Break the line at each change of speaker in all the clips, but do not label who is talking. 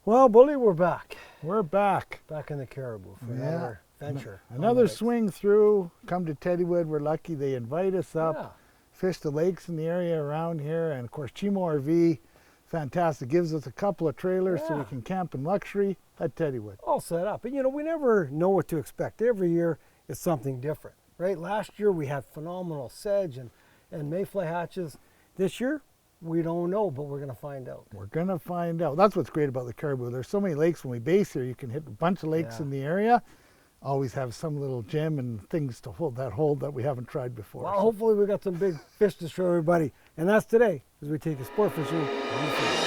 Well, Bully, we're back.
We're back.
Back in the Cariboo for another venture.
Another swing through. Come to Teddywood. We're lucky they invite us up. Fish the lakes in the area around here. And of course, Chimo RV, fantastic. Gives us a couple of trailers so we can camp in luxury at Teddywood.
All set up. And you know, we never know what to expect. Every year it's something different, right? Last year we had phenomenal sedge and mayfly hatches. This year, we don't know, but we're going to find out.
We're going to find out. That's what's great about the Cariboo. There's so many lakes when we base here. You can hit a bunch of lakes in the area. Always have some little gem and things to hold that we haven't tried before.
Well, hopefully we got some big fish to show everybody. And that's today, as we take a sport fishing on the fish.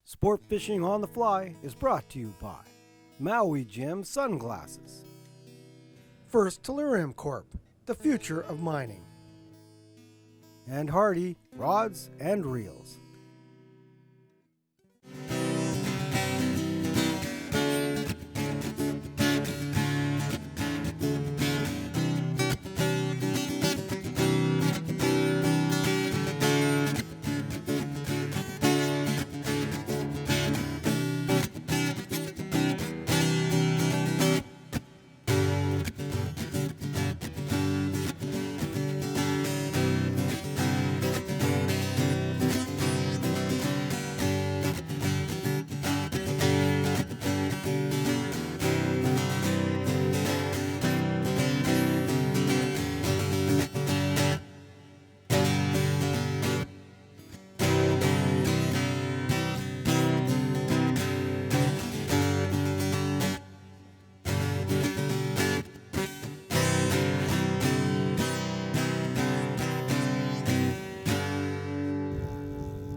Sport Fishing on the Fly is brought to you by Maui Jim Sunglasses, First Tellurium Corp., the future of mining, and Hardy Rods and Reels.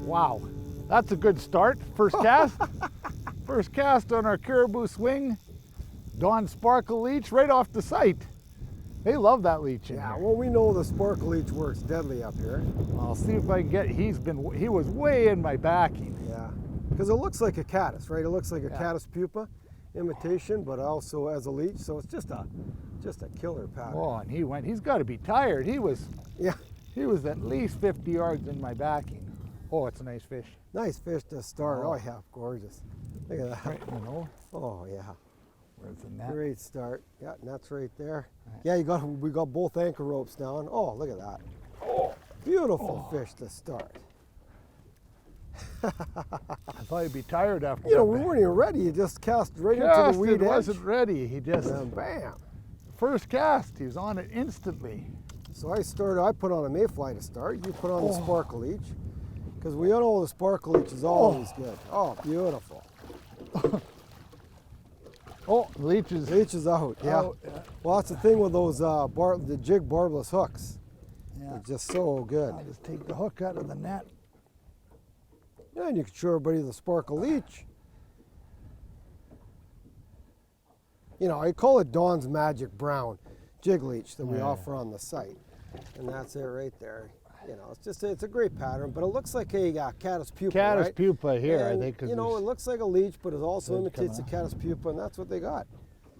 Wow, that's a good start. First cast. First cast on our Cariboo swing. Don Sparkle Leech right off the site. They love that leech in here.
Well, we know the Sparkle Leech works deadly up here.
I'll see if I can get, he was way in my backing.
Yeah, because it looks like a caddis, right? It looks like a caddis pupa imitation, but also as a leech, so it's just a killer pattern.
Oh, and he's got to be tired. He was at least 50 yards in my backing. Oh, it's a nice fish.
Nice fish to start. Oh, yeah, gorgeous. Look at that.
Right,
Oh, yeah.
Where's the net?
Great start. Yeah, net's right there. Yeah, we got both anchor ropes down. Oh, look at that. Oh, beautiful fish to start.
I thought he'd be tired after
we weren't even ready. You just cast right into the weed edge.
He wasn't ready. He just...
And bam.
First cast, he was on it instantly.
So I put on a mayfly to start. You put on the Sparkle Leech. Because we all know the Sparkle Leech is always good. Oh, beautiful.
Leech
is out, yeah. Well, that's the thing with those the jig barbless hooks. Yeah. They're just so good.
I'll just take the hook out of the net.
Yeah, and you can show everybody the Sparkle Leech. You know, I call it Don's Magic Brown jig leech that we offer on the site. And that's it right there. You know, it's a great pattern, but it looks like a caddis pupa,
Caddis pupa here,
and,
I think.
You know, it looks like a leech, but it also imitates a caddis pupa, and that's what they got.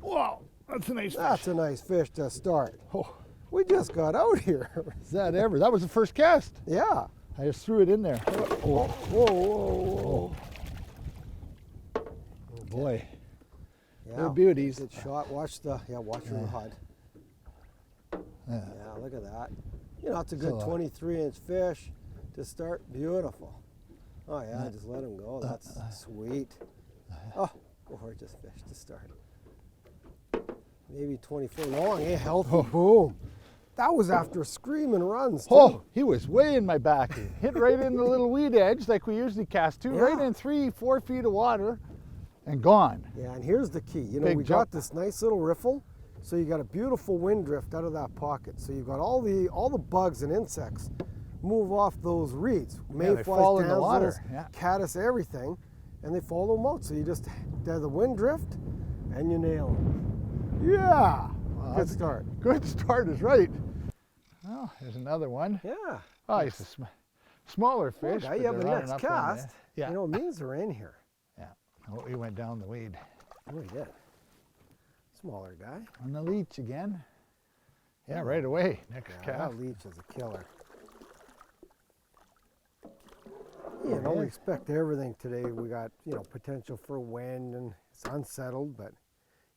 Wow, that's a nice fish.
That's a nice fish to start. Oh, we just got out here.
Is that ever? That was the first cast.
Yeah.
I just threw it in there.
Whoa, whoa, whoa, whoa.
Oh boy.
Yeah,
they're beauties.
Good shot. Watch your rod. Yeah, look at that. You know, it's a good 23-inch fish to start. Beautiful. Oh, yeah, just let him go. That's sweet. Oh, gorgeous fish to start. Maybe 24 long, healthy. Boom. That was after screaming runs, too.
Oh, he was way in my back. Hit right in the little weed edge like we usually cast to, right in 3-4 feet of water and gone.
Yeah, and here's the key. You know, we got this nice little riffle. So you got a beautiful wind drift out of that pocket. So you've got all the bugs and insects move off those reeds.
Yeah, they fall in the water.
damsels,
Yeah.
caddis, everything, and they follow them out. So you just have the wind drift, and you nail them.
Yeah. Well,
Good start.
Good start is right. Well, here's another one.
Yeah.
Oh, he's a smaller fish.
Okay, yeah, but
they're
next
not enough on
cast,
there.
you know, it means they're in here.
Yeah. Oh, he went down the weed.
Oh, he did. Smaller guy.
On the leech again. Yeah, right away. Next
Yeah,
cast.
that leech is a killer. You know, we expect everything today. We got, you know, potential for wind, and it's unsettled, but,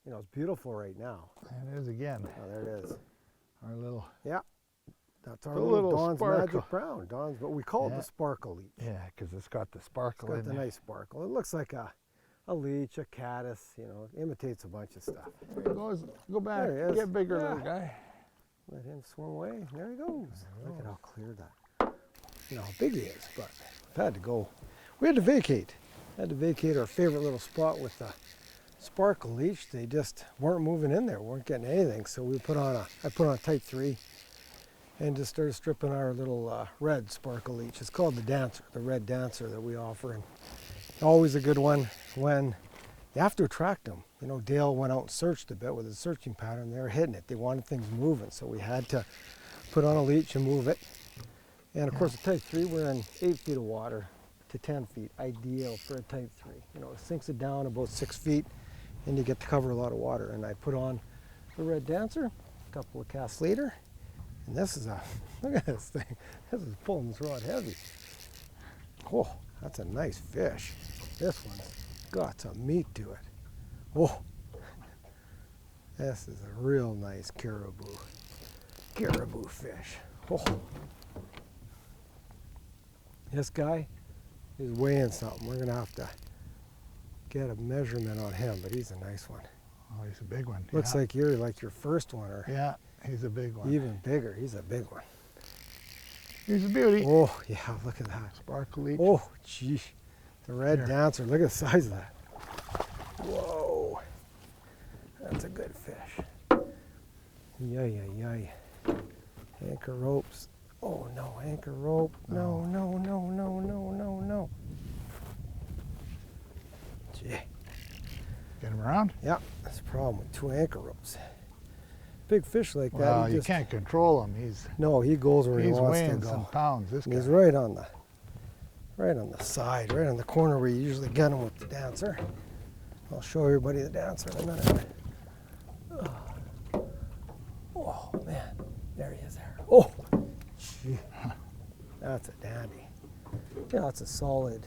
you know, it's beautiful right now.
And it is again.
Oh, there it is.
Our little.
Yeah. That's our
The
little
little
Don's
sparkle.
Magic Brown. Don's, but we call it
Yeah.
the sparkle leech.
Yeah, because it's got the
It's
sparkle
got
in
the
there.
nice sparkle. It looks like a leech, a caddis, you know, imitates a bunch of stuff.
There he goes. Go back.
There he is.
Get bigger,
Yeah.
little guy.
Let him swim away. There he goes. Look at how clear that. You know how big he is, but we've had to go. We had to vacate. Had to vacate our favorite little spot with the sparkle leech. They just weren't moving in there, weren't getting anything. So we put on I put on a type 3 and just started stripping our little red sparkle leech. It's called the Dancer, the Red Dancer that we offer. And always a good one when you have to attract them. You know, Dale went out and searched a bit with his searching pattern. They were hitting it. They wanted things moving, so we had to put on a leech and move it. And of course, the type 3, we're in 8 feet of water to 10 feet, ideal for a type 3. You know, it sinks it down about 6 feet, and you get to cover a lot of water. And I put on the Red Dancer, a couple of casts later, and this is look at this thing. This is pulling this rod heavy. Oh, that's a nice fish. This one's got some meat to it. Oh, this is a real nice caribou fish. Oh, this guy is weighing something. We're gonna have to get a measurement on him, but he's a nice one.
Oh, he's a big one.
Looks like you're like your first one, or
Yeah, he's a big one.
even bigger. He's a big one.
He's a beauty.
Oh, yeah, look at that.
Sparkle leech.
Oh, gee. The Red
Here.
Dancer. Look at the size of that. Whoa. That's a good fish. Yay, yay, yay. Anchor ropes. Oh, no, anchor rope. No, no, no, no, no, no, no. Gee.
Get him around.
Yeah, that's the problem with 2 anchor ropes. Big fish like that.
Well,
he
you
just,
can't control him. He's
No, he goes where he wants to
weighing
go.
some pounds. This
And
guy.
he's right on the side, right on the corner where you usually get him with the Dancer. I'll show everybody the Dancer in a minute. Oh man, there he is there. Oh, gee. That's a dandy. Yeah, that's a solid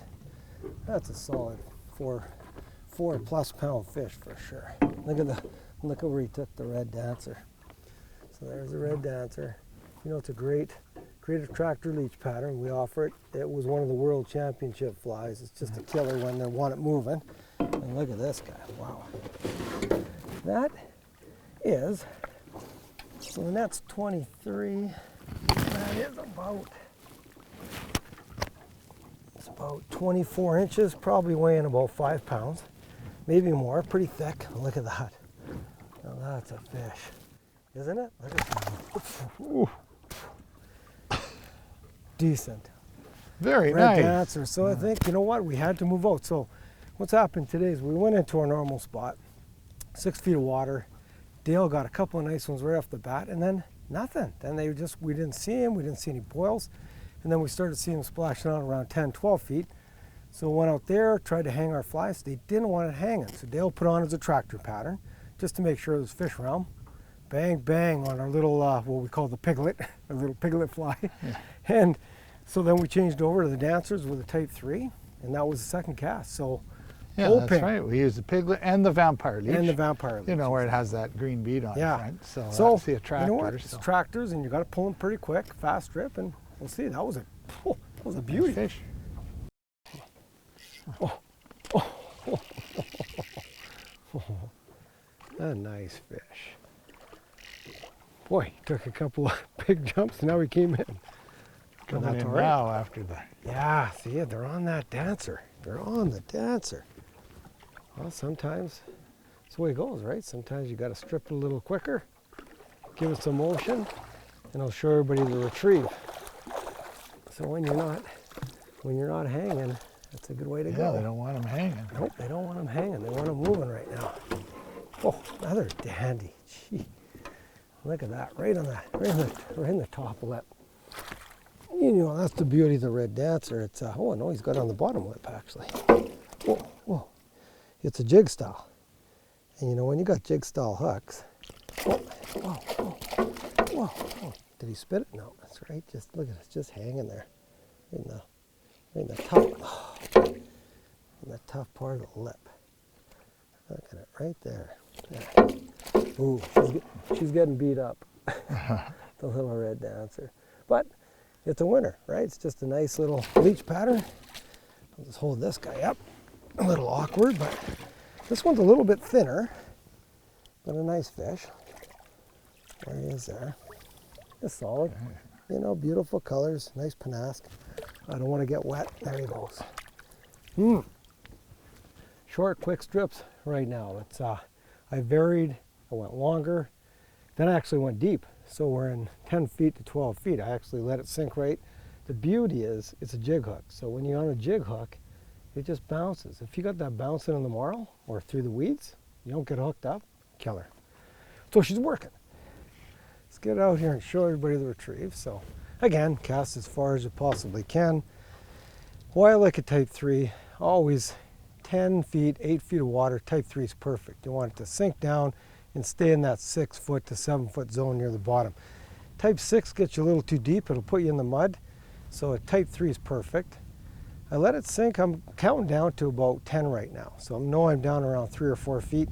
4+ pound fish for sure. Look at where he took the Red Dancer. So there's the Red Dancer. You know, it's a great attractor leech pattern. We offer it. It was one of the world championship flies. It's just a killer when they want it moving. And look at this guy. Wow. That is, so the net's 23. That is it's about 24 inches, probably weighing about 5 pounds, maybe more, pretty thick. Look at that. Now that's a fish, isn't it? Look at that. Ooh. Decent.
Very
Red
nice.
Dancer. So I think, you know what, we had to move out. So what's happened today is we went into our normal spot, 6 feet of water. Dale got a couple of nice ones right off the bat, and then nothing. Then we didn't see him, we didn't see any boils. And then we started seeing them splashing out around 10, 12 feet. So we went out there, tried to hang our flies. They didn't want it hanging. So Dale put on his attractor pattern just to make sure there's fish around. Bang, bang on our little, what we call the piglet, a little piglet fly.
Yeah.
And so then we changed over to the Dancers with a type 3, and that was the second cast. So
Yeah,
open.
that's right. We used the piglet and the vampire leech.
And the vampire leech.
You know, where it has that green bead on
Yeah.
the front. So,
So,
that's the attractor.
you know what? It's
so.
tractors, and you got to pull them pretty quick, fast strip, and we'll see. That was a beauty.
Fish.
A nice fish. Boy, he took a couple of big jumps, and now he came in.
Coming
that's
in
all right.
now after the.
Yeah, see, they're on that Dancer. They're on the Dancer. Well, sometimes it's the way it goes, right? Sometimes you got to strip it a little quicker, give it some motion, and I'll show everybody the retrieve. So when you're not hanging, that's a good way to go.
Yeah, they don't want them hanging.
Nope, they don't want them hanging. They want them moving right now. Oh, another dandy. Gee, look at that, right in the top lip. You know, that's the beauty of the Red Dancer. It's oh no, he's got it on the bottom lip actually. Whoa, whoa. It's a jig style. And you know, when you got jig style hooks, whoa, whoa, whoa, whoa, whoa. Did he spit it? No, that's right. Just look at it, just hanging there in the tough part of the lip. Look at it right there. Yeah. Ooh, she's getting beat up. The little Red Dancer. But it's a winner, right? It's just a nice little leech pattern. I'll just hold this guy up. A little awkward, but this one's a little bit thinner, but a nice fish. There he is there. It's solid. You know, beautiful colors, nice panask. I don't want to get wet. There he goes. Short, quick strips right now. It's I varied. I went longer. Then I actually went deep. So we're in 10 feet to 12 feet. I actually let it sink right. The beauty is it's a jig hook. So when you're on a jig hook, it just bounces. If you got that bouncing in the marl or through the weeds, you don't get hooked up, killer. So she's working. Let's get out here and show everybody the retrieve. So again, cast as far as you possibly can. Why I like a type 3, always 10 feet, 8 feet of water, type 3 is perfect. You want it to sink down and stay in that 6 foot to 7 foot zone near the bottom. Type 6 gets you a little too deep, it'll put you in the mud. So a type 3 is perfect. I let it sink, I'm counting down to about 10 right now. So I know I'm down around 3 or 4 feet.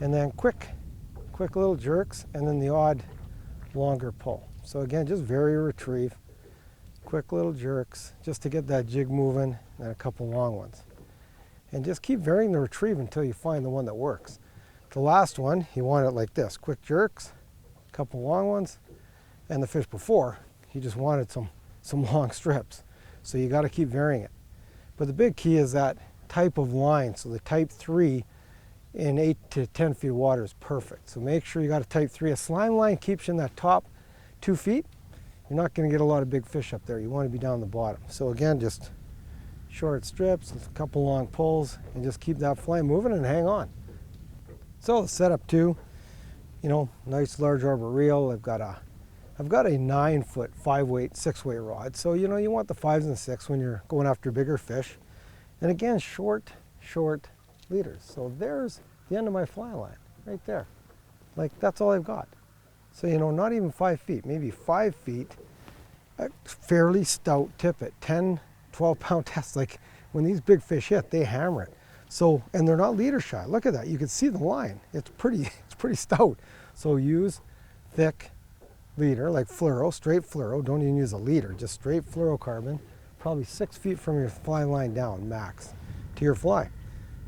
And then quick little jerks, and then the odd longer pull. So again, just vary retrieve, quick little jerks, just to get that jig moving, and a couple long ones. And just keep varying the retrieve until you find the one that works. The last one, you want it like this, quick jerks, a couple long ones, and the fish before, he just wanted some long strips. So you got to keep varying it. But the big key is that type of line. So the type 3 in 8 to 10 feet of water is perfect. So make sure you got a type 3. A slime line keeps you in that top 2 feet. You're not going to get a lot of big fish up there. You want to be down the bottom. So again, just short strips, a couple long pulls, and just keep that fly moving and hang on. So the setup too, you know, nice large arbor reel. I've got a 9 foot 5-weight, 6-weight rod. So you know you want the 5s and 6 when you're going after bigger fish. And again, short leaders. So there's the end of my fly line right there. Like that's all I've got. So you know, not even 5 feet, maybe 5 feet, a fairly stout tippet, 10, 12 pound test. Like when these big fish hit, they hammer it. So, and they're not leader shy. Look at that, you can see the line. It's pretty stout. So use thick leader, like fluoro, straight fluoro. Don't even use a leader, just straight fluorocarbon, probably 6 feet from your fly line down, max, to your fly.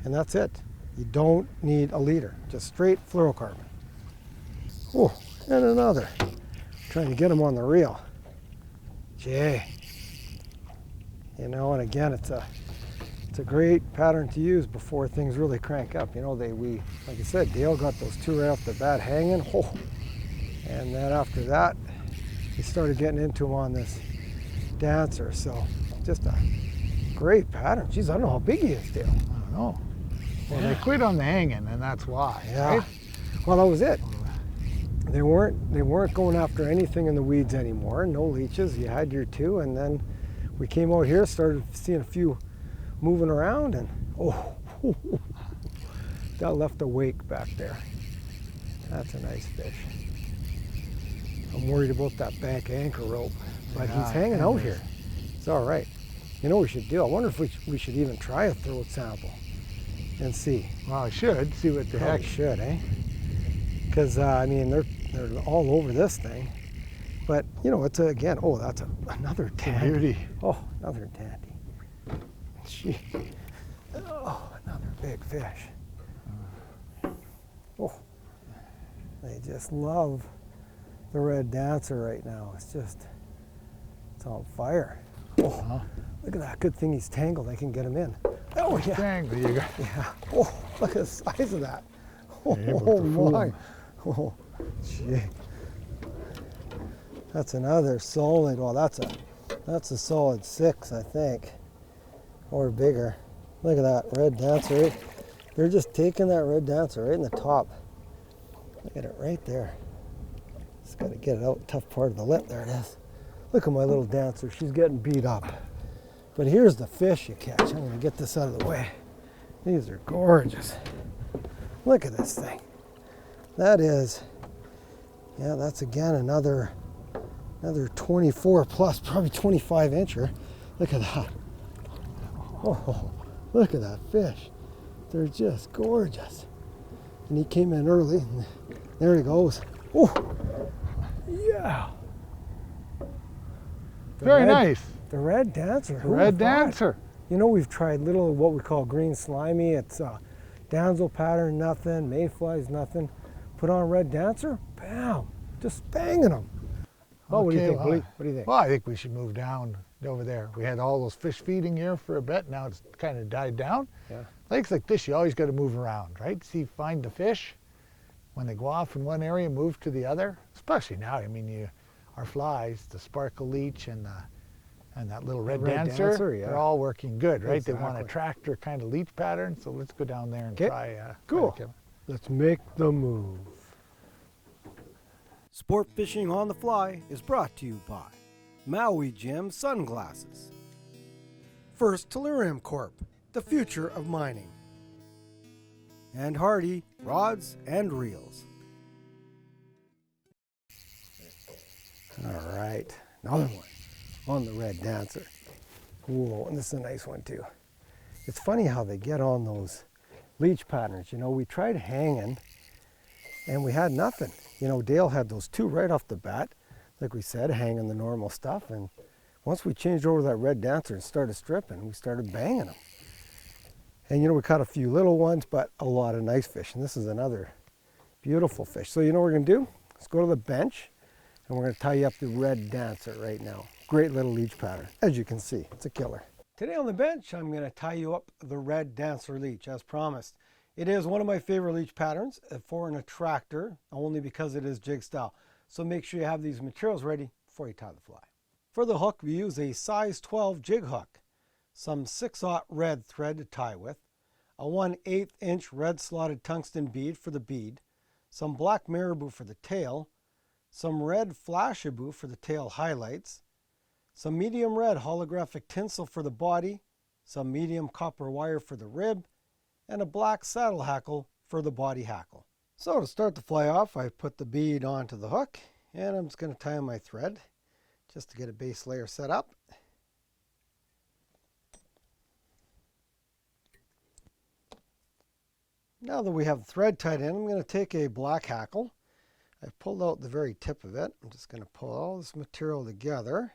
And that's it. You don't need a leader, just straight fluorocarbon. Oh, and another. Trying to get them on the reel. Jay. You know, and again, it's a great pattern to use before things really crank up. You know, like I said, Dale got those 2 right off the bat hanging. Oh. And then after that, he started getting into them on this Dancer. So just a great pattern. Jeez, I don't know how big he is, Dale.
I don't know. Well, they quit on the hanging, and that's why.
Yeah.
Right?
Well, that was it. They weren't going after anything in the weeds anymore. No leeches. You had your 2, and then we came out here, started seeing a few moving around, and oh, that left a wake back there. That's a nice fish. I'm worried about that bank anchor rope, but he's hanging out here. It's all right. You know what we should do? I wonder if we should even try a throat sample and see.
Well, I should see what the heck.
Should, eh? Because I mean, they're all over this thing. But you know, it's again. Oh, that's another dandy.
Beauty.
Oh, another dandy. Gee. Oh, another big fish. Oh, they just love the Red Dancer right now. It's on fire. Oh, look at that. Good thing he's tangled. I can get him in. Oh, yeah.
Tangled, you got.
Yeah. Oh, look at the size of that. Oh, my. Oh, gee. That's another solid. Well, that's That's a solid 6, I think, or bigger. Look at that Red Dancer. Right? They're just taking that Red Dancer right in the top. Look at it right there. Just got to get it out, tough part of the lip. There it is. Look at my little Dancer. She's getting beat up. But here's the fish you catch. I'm going to get this out of the way. These are gorgeous. Look at this thing. That is, yeah, that's again another 24 plus, probably 25 incher. Look at that. Oh, look at that fish. They're just gorgeous. And he came in early. And there he goes. Oh, yeah.
Very nice.
The Red Dancer.
The Red Dancer.
You know, we've tried little what we call green slimy. It's damsel pattern, nothing. Mayflies, nothing. Put on Red Dancer, bam, just banging them. Oh, what do you think? What do you think?
Well, I think we should move down over there. We had all those fish feeding here for a bit. Now it's kind of died down.
Yeah.
Lakes like this, you always got to move around, right? See, find the fish. When they go off in one area, move to the other. Especially now, I mean, our flies, the sparkle leech and that little Red Dancer,
yeah.
They're all working good, right?
Exactly.
They want a tractor kind of leech pattern, so let's go down there and try.
Cool. Let's make the move. Sport Fishing on the Fly is brought to you by Maui Jim Sunglasses. First Tellurium Corp., the future of mining. And Hardy Rods and Reels. All right, another one on the Red Dancer. Whoa, and this is a nice one too. It's funny how they get on those leech patterns. You know, we tried hanging and we had nothing. You know, Dale had those 2 right off the bat, like we said, hanging the normal stuff. And once we changed over to that Red Dancer and started stripping, we started banging them. And you know, we caught a few little ones, but a lot of nice fish. And this is another beautiful fish. So you know what we're gonna do? Let's go to the bench and we're gonna tie up the Red Dancer right now. Great little leech pattern. As you can see, it's a killer. Today on the bench, I'm gonna tie you up the Red Dancer Leech, as promised. It is one of my favorite leech patterns for an attractor, only because it is jig style. So make sure you have these materials ready before you tie the fly. For the hook, we use a size 12 jig hook, some 6/0 red thread to tie with, a 1/8 inch red slotted tungsten bead for the bead, some black marabou for the tail, some red flashabou for the tail highlights, some medium red holographic tinsel for the body, some medium copper wire for the rib, and a black saddle hackle for the body hackle. So to start the fly off, I put the bead onto the hook and I'm just going to tie on my thread just to get a base layer set up. Now that we have the thread tied in, I'm going to take a black hackle. I've pulled out the very tip of it. I'm just going to pull all this material together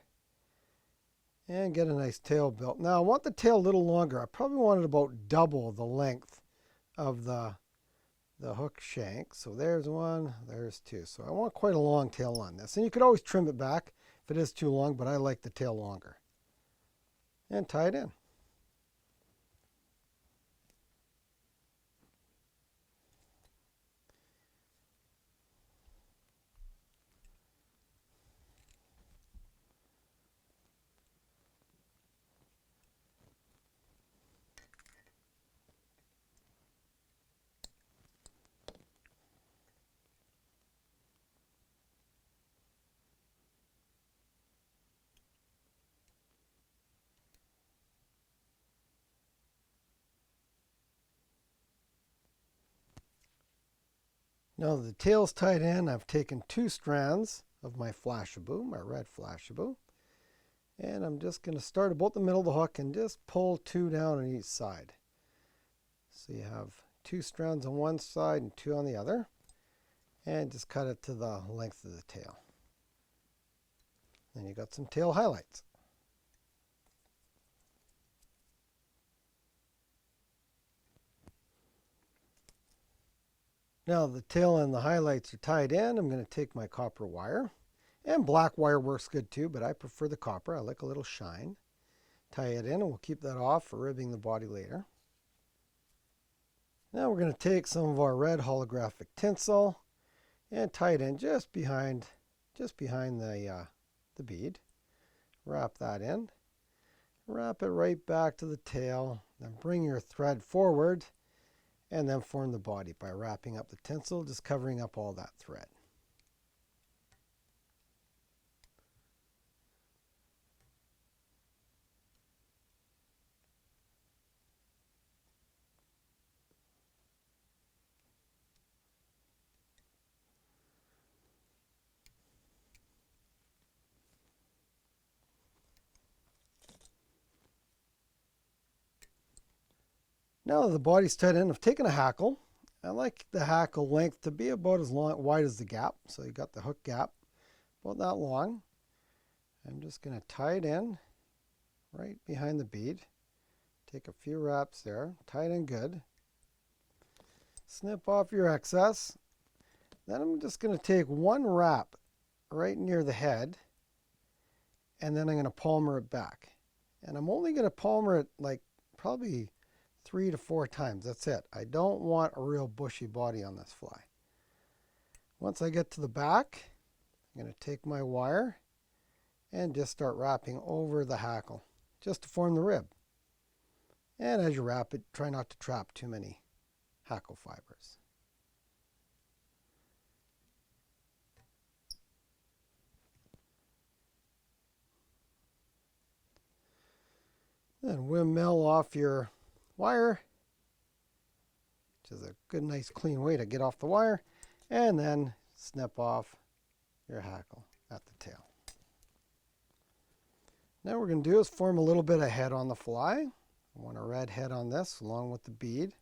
and get a nice tail built. Now I want the tail a little longer. I probably want it about double the length of the hook shank. So there's one, there's 2. So I want quite a long tail on this. And you could always trim it back if it is too long, but I like the tail longer. And tie it in. Now that the tail's tied in, I've taken 2 strands of my flashabou, my red flashabou, and I'm just going to start about the middle of the hook and just pull 2 down on each side. So you have 2 strands on one side and 2 on the other, and just cut it to the length of the tail. Then you got some tail highlights. Now the tail and the highlights are tied in. I'm going to take my copper wire, and black wire works good too, but I prefer the copper. I like a little shine. Tie it in and we'll keep that off for ribbing the body later. Now we're going to take some of our red holographic tinsel and tie it in just behind the bead. wrap that in. Wrap it right back to the tail. Then bring your thread forward and then form the body by wrapping up the tinsel, just covering up all that thread. Now that the body's tied in, I've taken a hackle. I like the hackle length to be about as wide as the gap. So you got the hook gap, about that long. I'm just going to tie it in right behind the bead. Take a few wraps there, tie it in good. Snip off your excess. Then I'm just going to take one wrap right near the head, and then I'm going to palmer it back. And I'm only going to palmer it like probably 3 to 4 times. That's it. I don't want a real bushy body on this fly. Once I get to the back, I'm going to take my wire and just start wrapping over the hackle just to form the rib. And as you wrap it, try not to trap too many hackle fibers. Then windmill off your wire, which is a good, nice, clean way to get off the wire, and then snip off your hackle at the tail. Now what we're going to do is form a little bit of head on the fly. I want a red head on this along with the bead.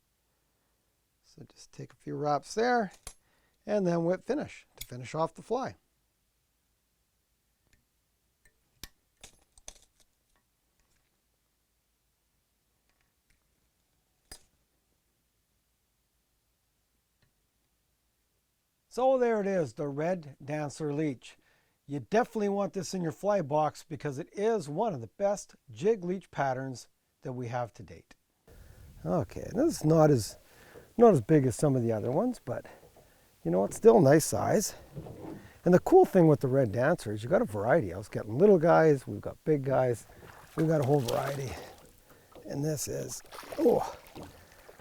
So just take a few wraps there, and then whip finish to finish off the fly. So there it is, the Red Dancer Leech. You definitely want this in your fly box because it is one of the best jig leech patterns that we have to date. Okay, this is not as big as some of the other ones, but you know, it's still a nice size. And the cool thing with the Red Dancer is you got a variety. I was getting little guys, we've got big guys, we've got a whole variety. And this is, oh,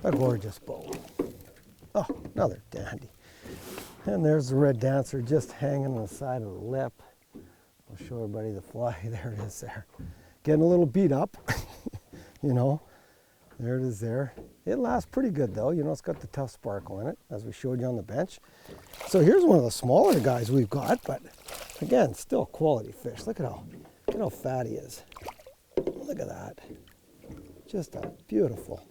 a gorgeous bow. Oh, another dandy. And there's the Red Dancer just hanging on the side of the lip. I'll show everybody the fly. There it is there. Getting a little beat up, you know. There it is there. It lasts pretty good though. You know, it's got the tough sparkle in it, as we showed you on the bench. So here's one of the smaller guys we've got, but again, still quality fish. Look at how fat he is. Look at that. Just a beautiful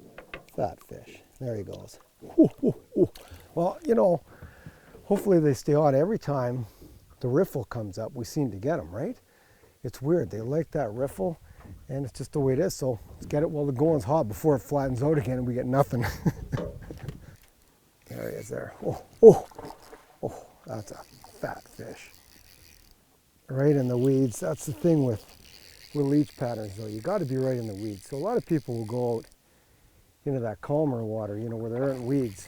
fat fish. There he goes. Ooh, ooh, ooh. Well, you know, hopefully they stay on. Every time the riffle comes up, we seem to get them, right? It's weird. They like that riffle, and it's just the way it is. So let's get it while the going's hot before it flattens out again and we get nothing. There he is there. Oh, oh, oh, that's a fat fish. Right in the weeds. That's the thing with leech patterns, though. You got to be right in the weeds. So a lot of people will go out into that calmer water, you know, where there aren't weeds.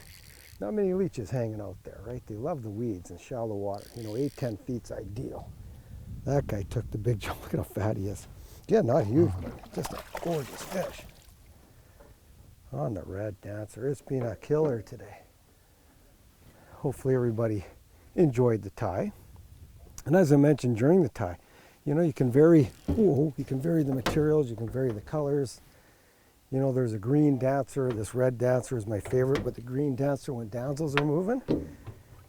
Not many leeches hanging out there, right? They love the weeds and shallow water. You know, 8-10 feet's ideal. That guy took the big jump. Look at how fat he is. Yeah, not huge, but just a gorgeous fish. On the Red Dancer. It's been a killer today. Hopefully everybody enjoyed the tie. And as I mentioned during the tie, you know, you can vary the materials, you can vary the colors. You know, there's a green dancer. This Red Dancer is my favorite, but the green dancer, when damsels are moving,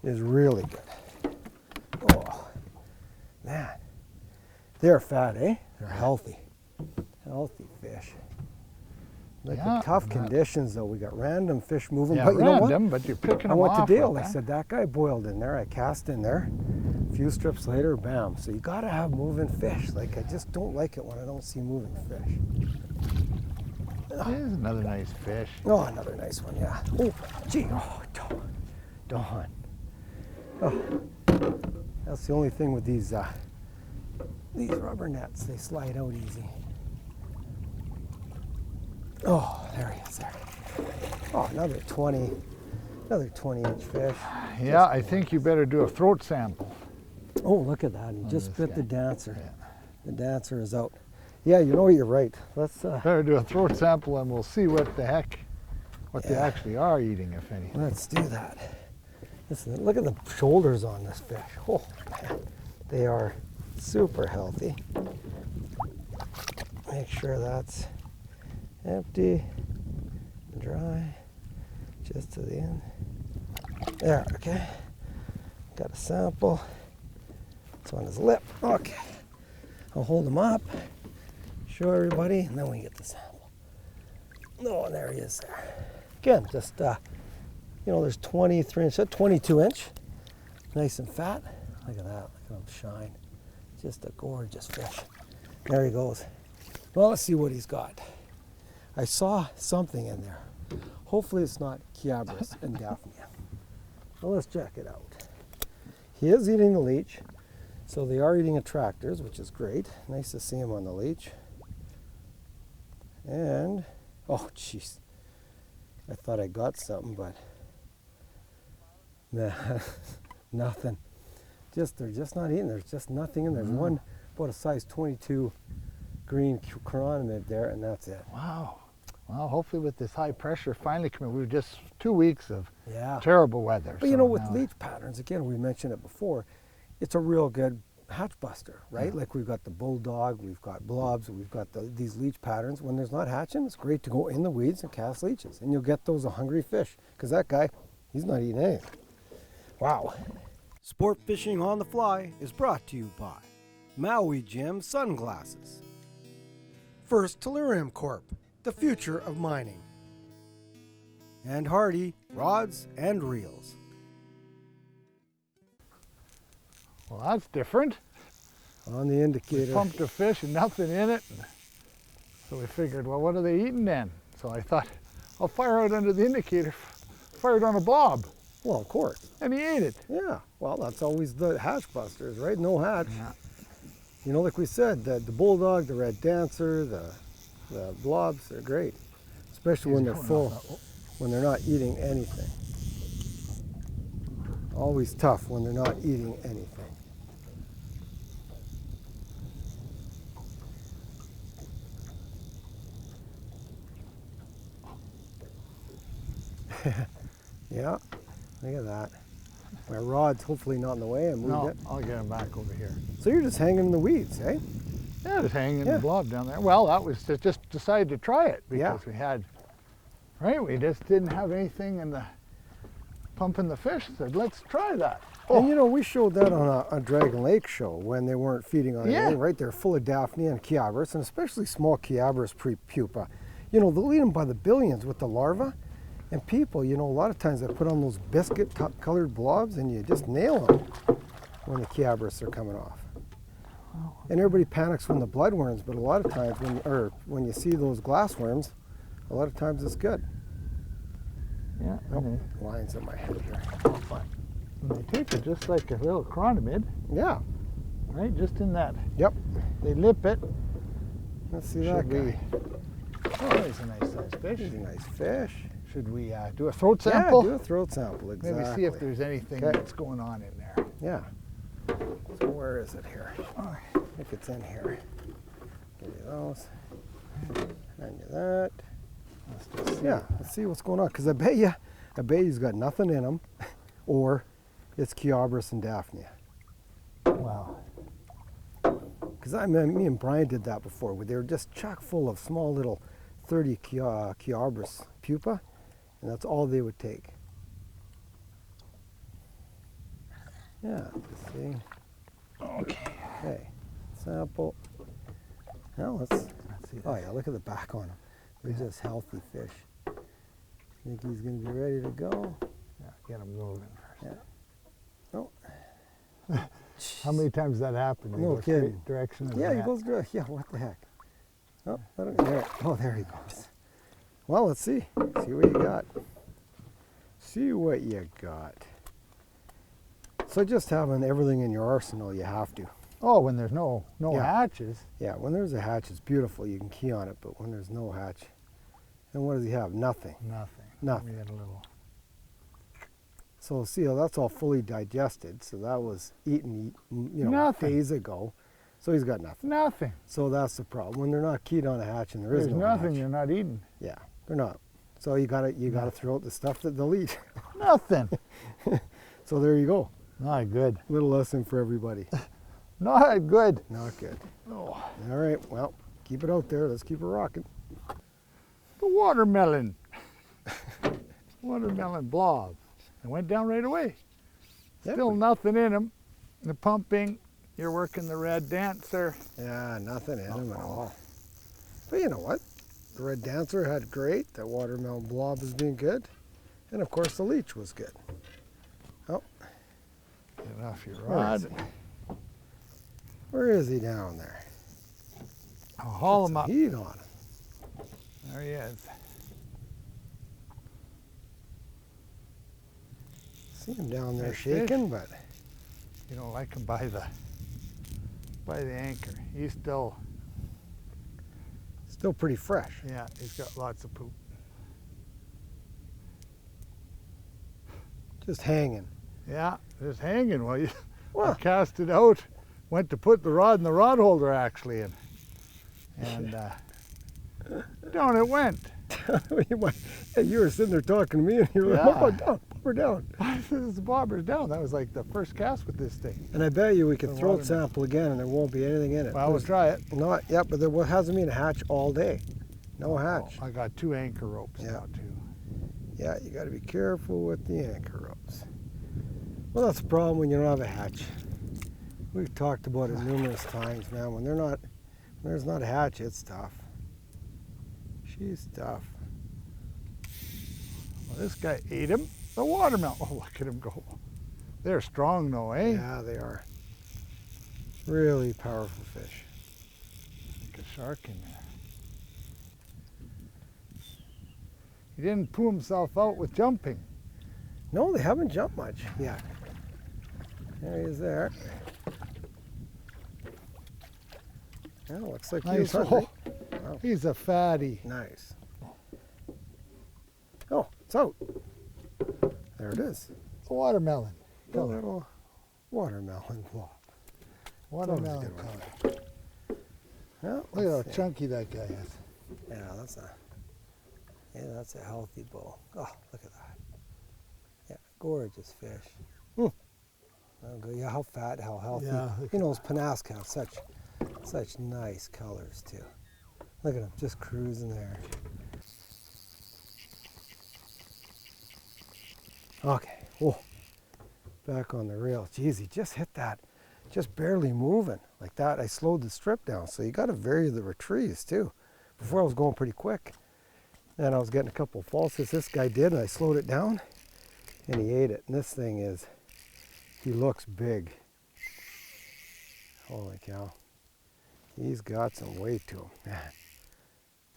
is really good. Oh, man. They're fat, eh? They're healthy. Healthy fish. Like the tough conditions, though. We got random fish moving.
Yeah,
but you know what?
But you're picking them
I went
off.
to Dale. I said, that guy boiled in there. I cast in there. A few strips later, bam. So you got to have moving fish. Like, I just don't like it when I don't see moving fish.
There's another nice fish.
Oh, another nice one, yeah. Oh, gee, oh, Don. Oh, that's the only thing with these rubber nets. They slide out easy. Oh, there he is there. Oh, another 20-inch fish.
Yeah, I think you better do a throat sample.
Oh, look at that. He just bit the dancer.
Yeah.
The dancer is out. Yeah, you know what, you're right. Let's
better do a throat sample and we'll see what the heck, they actually are eating, if anything.
Let's do that. Listen, look at the shoulders on this fish. Oh man, they are super healthy. Make sure that's empty, dry, just to the end. There, okay. Got a sample. It's on his lip. Okay. I'll hold him up, show everybody, and then we get the sample. Oh, there he is there. Again, just, you know, there's 23 inch, 22 inch. Nice and fat. Look at that, look at him shine. Just a gorgeous fish. There he goes. Well, let's see what he's got. I saw something in there. Hopefully it's not Chiabris and Daphnia. Well, let's check it out. He is eating the leech, so they are eating attractors, which is great. Nice to see him on the leech. And, oh jeez, I thought I got something, but nah, nothing. They're just not eating. There's just nothing in there. There's one about a size 22 green chironomid there, and that's it.
Wow. Well, hopefully with this high pressure finally coming, we were just 2 weeks of
Yeah.
terrible weather.
But you know, with leech patterns, again, we mentioned it before, it's a real good hatch buster, right?
Yeah.
Like we've got the bulldog, we've got blobs, we've got these leech patterns. When there's not hatching, it's great to go in the weeds and cast leeches, and you'll get those hungry fish, because that guy, he's not eating anything. Wow. Sport Fishing on the Fly is brought to you by Maui Jim Sunglasses. First Tellurium Corp., the future of mining. And Hardy Rods and Reels.
Well, that's different.
On the indicator.
We pumped a fish and nothing in it. So we figured, well, what are they eating then? So I thought, I'll fire out under the indicator, fired on a blob.
Well, of course.
And he ate it.
Yeah, well, that's always the hatch busters, right? No hatch.
Yeah.
You know, like we said, the bulldog, the red dancer, the blobs, they're great. Especially when they're full, when they're not eating anything. Always tough when they're not eating anything. Yeah, look at that. My rod's hopefully not in the way. I moved it.
I'll get him back over here.
So you're just hanging in the weeds, eh?
Yeah, just hanging in the blob down there. Well, that was just decided to try it because we had, right? We just didn't have anything in the pumping the fish. Said, let's try that.
And you know, we showed that on a Dragon Lake show when they weren't feeding on anything, right? They're full of Daphnia and Chiabris, and especially small Chiabris pre-pupa. You know, they'll eat them by the billions with the larvae. And people, you know, a lot of times they put on those biscuit-colored blobs and you just nail them when the Chiabris are coming off. And everybody panics when the bloodworms, but a lot of times when you see those glassworms, a lot of times it's good.
Yeah.
Oh, lines in my head here.
And they taste it just like a little chironomid.
Yeah.
Right, just in that.
Yep.
They lip it.
Let's see that guy.
Oh, he's a nice sized fish.
He's a nice fish.
Should we do a throat sample?
Yeah, do a throat sample, exactly.
Maybe see if there's anything that's going on in there.
Yeah. So where is it here? I think it's in here. Give you those. And you that. Let's just see. Yeah, let's see what's going on. Because I bet he's got nothing in him, or it's Chiabris and Daphnia.
Wow.
Because me and Brian did that before. They were just chock full of small little 30 Chiabris pupa, and that's all they would take. Yeah, let's see. Okay, sample. Now let's see. Oh yeah, look at the back on them. They're just healthy fish. Think he's going to be ready to go?
Yeah, get him moving first.
Yeah. Oh.
How many times that happened?
No kidding.
Direction of
he goes direct. Yeah, what the heck? Oh, there he goes. Well, let's see. See what you got. See what you got. So just having everything in your arsenal, you have to.
Oh, when there's no hatches.
Yeah, when there's a hatch, it's beautiful. You can key on it, but when there's no hatch, then what does he have? Nothing.
Nothing. We had a little.
So see, that's all fully digested. So that was eaten, you know, days ago. So he's got nothing.
Nothing.
So that's the problem. When they're not keyed on a hatch and there's no
nothing
hatch,
you're not eating.
yeah, they're not. So you gotta throw out the stuff that they'll eat.
Nothing.
So there you go.
Not good.
Little lesson for everybody.
Not good.
Not good.
Oh.
All right, well, keep it out there. Let's keep it rocking.
The watermelon. Watermelon blob. It went down right away.
Yep.
Still nothing in them. The pumping, you're working the Red Dancer.
Yeah, nothing in them at all. But you know what? The Red Dancer had great. That watermelon blob has been good. And of course the leech was good. Oh.
Get off your
Where
rod.
is he? Where is he down there?
I'll haul him up.
Heat on him.
There he is.
See him down there
Nice
shaking, but
You don't like him by the anchor. He's still,
pretty fresh.
yeah, he's got lots of poop.
Just hanging.
Yeah, just hanging. Well, I
Well,
cast it out, went to put the rod in the rod holder actually, and down it went.
you were sitting there talking to me, and you were like,
Yeah.
"Oh, down, we're down."
This bobber's down. That was like the first cast with this thing.
And I bet you we could
The
throat
watermelon.
sample again, and there won't be anything in it.
Well, we'll
There's
try it.
Not yet, but there hasn't been a hatch all day. No hatch.
Oh, I got 2 anchor ropes
Yeah.
now too.
Yeah, you got to be careful with the anchor ropes. Well, that's the problem when you don't have a hatch. We've talked about it numerous times, man. When there's not a hatch, it's tough. She's tough.
Well, this guy ate him. The watermelon. Oh, look at him go. They're strong though, eh?
Yeah, they are. Really powerful fish.
Like a shark in there. He didn't poo himself out with jumping.
No, they haven't jumped much yet. There he is there. Yeah, looks like he was
Nice.
hungry.
Oh,
Wow.
he's a fatty.
Nice. Oh, it's out. There it is.
Watermelon.
A little watermelon blob.
Watermelon
good one.
color.
Yeah,
Look
let's
at how
see.
chunky that guy is.
Yeah, that's a healthy bull. Oh, look at that. Yeah, gorgeous fish. Oh, good. Yeah, how fat, how healthy.
Yeah, look
You know, those Penasque have such nice colors too. Look at him, just cruising there. Okay, whoa, back on the reel. Geez, he just hit that, just barely moving like that. I slowed the strip down, so you got to vary the retrieves too. Before I was going pretty quick, and I was getting a couple of falls as this guy did, and I slowed it down, and he ate it. And this thing is, he looks big. Holy cow. He's got some weight to him, man.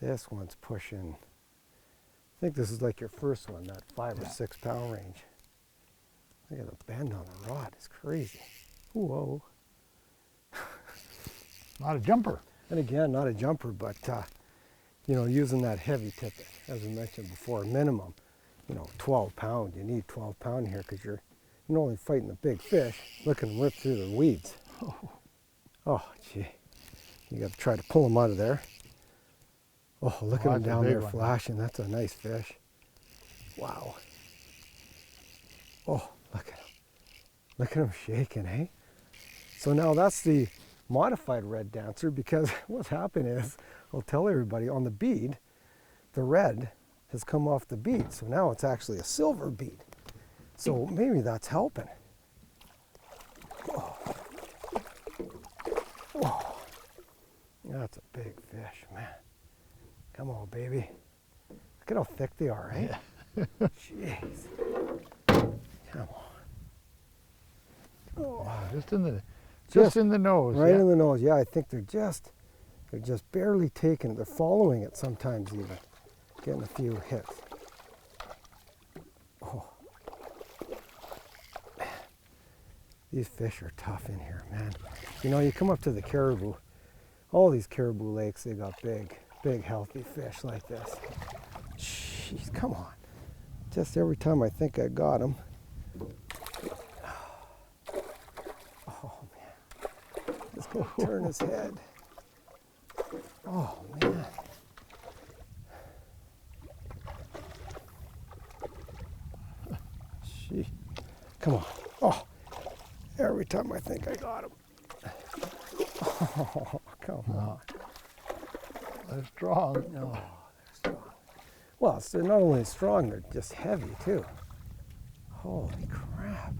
This one's pushing, I think this is like your first one, that 5 or 6 pound range. Look at the bend on the rod, it's crazy. Whoa.
Not a jumper.
And again, not a jumper, but you know, using that heavy tippet, as we mentioned before, minimum, you know, 12 pound. You need 12 pound here because you're not only fighting the big fish, looking rip through the weeds. Oh, gee. You got to try to pull them out of there. Oh, look at him
that's a
down
big
there
one.
flashing. That's a nice fish. Wow. Oh, look at him. Look at him shaking, eh? So now that's the modified Red Dancer, because what's happened is, I'll tell everybody, on the bead, the red has come off the bead. So now it's actually a silver bead. So maybe that's helping. Oh. Oh. That's a big fish, man. Come on, baby. Look at how thick they are, right?
Yeah.
Jeez. Come on. Oh.
Wow, just in the nose.
Right
yeah.
in the nose. Yeah, I think they're just barely taking it. They're following it sometimes even. Getting a few hits. Oh. Man. These fish are tough in here, man. You know, you come up to the Cariboo, all these Cariboo lakes, they got big healthy fish like this. Jeez, come on. Just every time I think I got them. Oh man, this going to turn his head. Oh, man. Gee. Come on. Oh, every time I think I got him. Oh, come on.
They're strong.
No, they're strong. Well, they're not only strong, they're just heavy, too. Holy crap.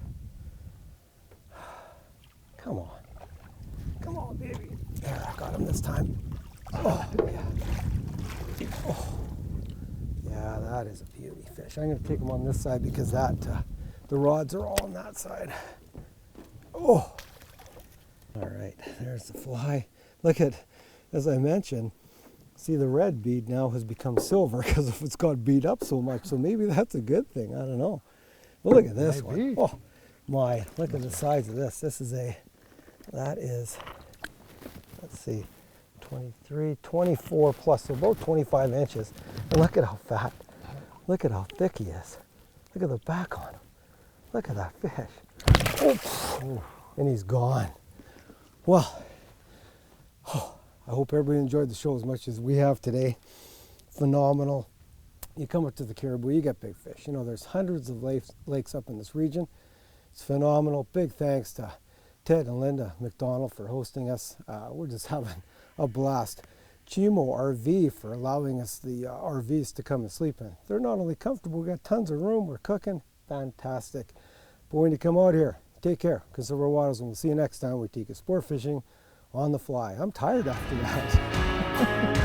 Come on. Come on, baby. There, I got him this time. Oh, yeah. Oh. Yeah, that is a beauty fish. I'm going to take him on this side because that the rods are all on that side. Oh. All right, there's the fly. Look at, as I mentioned, see the red bead now has become silver because it's got beat up so much. So maybe that's a good thing. I don't know. But look at this one. Oh my, look at the size of this. This is that is, let's see, 23, 24 plus, so about 25 inches. And look at how fat. Look at how thick he is. Look at the back on him. Look at that fish. Oh, and he's gone. Well, I hope everybody enjoyed the show as much as we have today. Phenomenal. You come up to the Cariboo, you get big fish. You know, there's hundreds of lakes up in this region. It's phenomenal. Big thanks to Ted and Linda McDonald for hosting us. We're just having a blast. Chimo RV for allowing us the RVs to come and sleep in. They're not only comfortable, we got tons of room, we're cooking. Fantastic. But when you come out here, take care, because Silver Waters, and we'll see you next time we take you sport fishing on the fly. I'm tired after that.